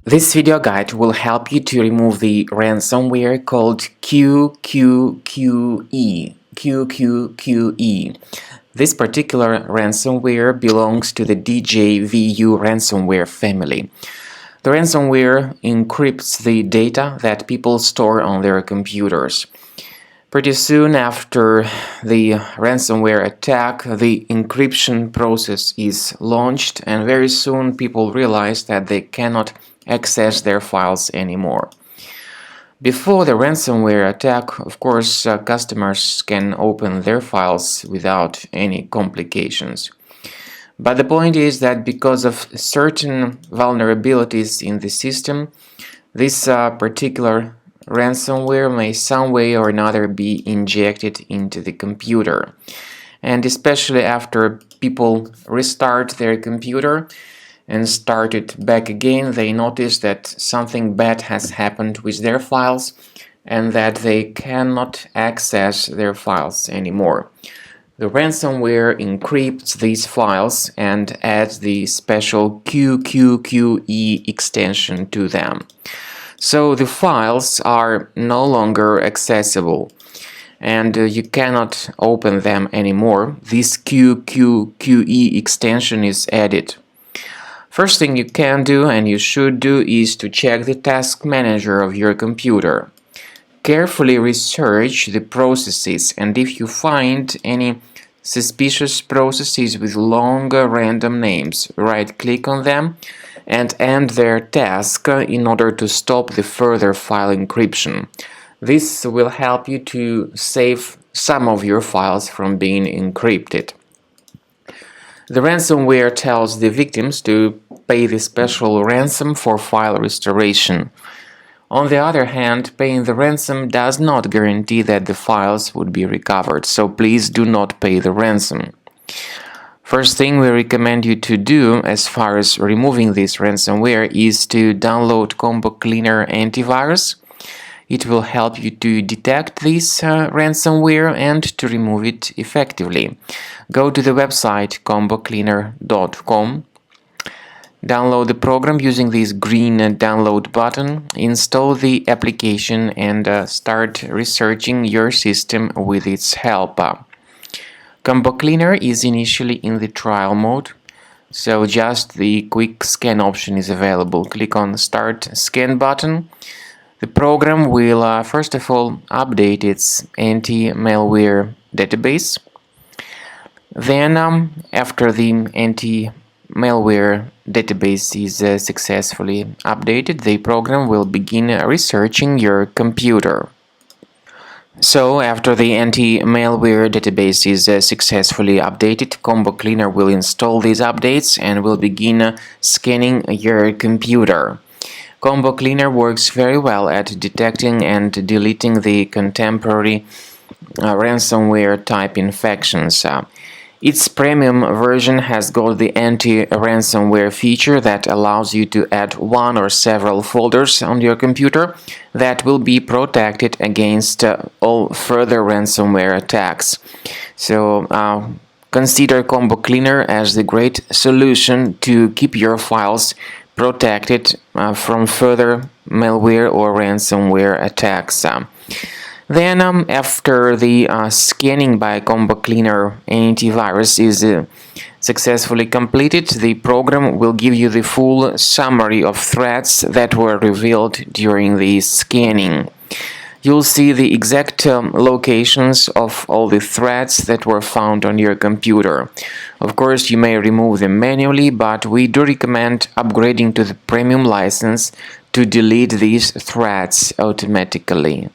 This video guide will help you to remove the ransomware called Qqqe. This particular ransomware belongs to the Djvu ransomware family. The ransomware encrypts the data that people store on their computers. Pretty soon after the ransomware attack, the encryption process is launched, and very soon people realize that they cannot access their files anymore. Before the ransomware attack, of course, customers can open their files without any complications. But the point is that because of certain vulnerabilities in the system, this particular ransomware may some way or another be injected into the computer. And especially after people restart their computer and start it back again, they notice that something bad has happened with their files and that they cannot access their files anymore. The ransomware encrypts these files and adds the special Qqqe extension to them. So the files are no longer accessible and you cannot open them anymore. This Qqqe extension is added. First thing you can do and you should do is to check the task manager of your computer. Carefully research the processes, and if you find any suspicious processes with long random names, right-click on them and end their task in order to stop the further file encryption. This will help you to save some of your files from being encrypted. The ransomware tells the victims to pay the special ransom for file restoration. On the other hand, paying the ransom does not guarantee that the files would be recovered, so please do not pay the ransom. First thing we recommend you to do as far as removing this ransomware is to download Qqqe Cleaner antivirus. It will help you to detect this ransomware and to remove it effectively. Go to the website qqqecleaner.com. Download the program using this green download button, install the application and start researching your system with its help. Qqqe Cleaner is initially in the trial mode, so just the quick scan option is available. Click on Start Scan button. The program will first of all update its anti-malware database. Then, after the anti-malware database is successfully updated, the program will begin researching your computer. So, after the anti-malware database is successfully updated, Qqqe Cleaner will install these updates and will begin scanning your computer. Qqqe Cleaner works very well at detecting and deleting the contemporary ransomware type infections. Its premium version has got the anti-ransomware feature that allows you to add one or several folders on your computer that will be protected against all further ransomware attacks. So consider Qqqe Cleaner as the great solution to keep your files protected from further malware or ransomware attacks. Then, after the scanning by Qqqe Cleaner antivirus is successfully completed, the program will give you the full summary of threats that were revealed during the scanning. You'll see the exact locations of all the threats that were found on your computer. Of course, you may remove them manually, but we do recommend upgrading to the premium license to delete these threats automatically.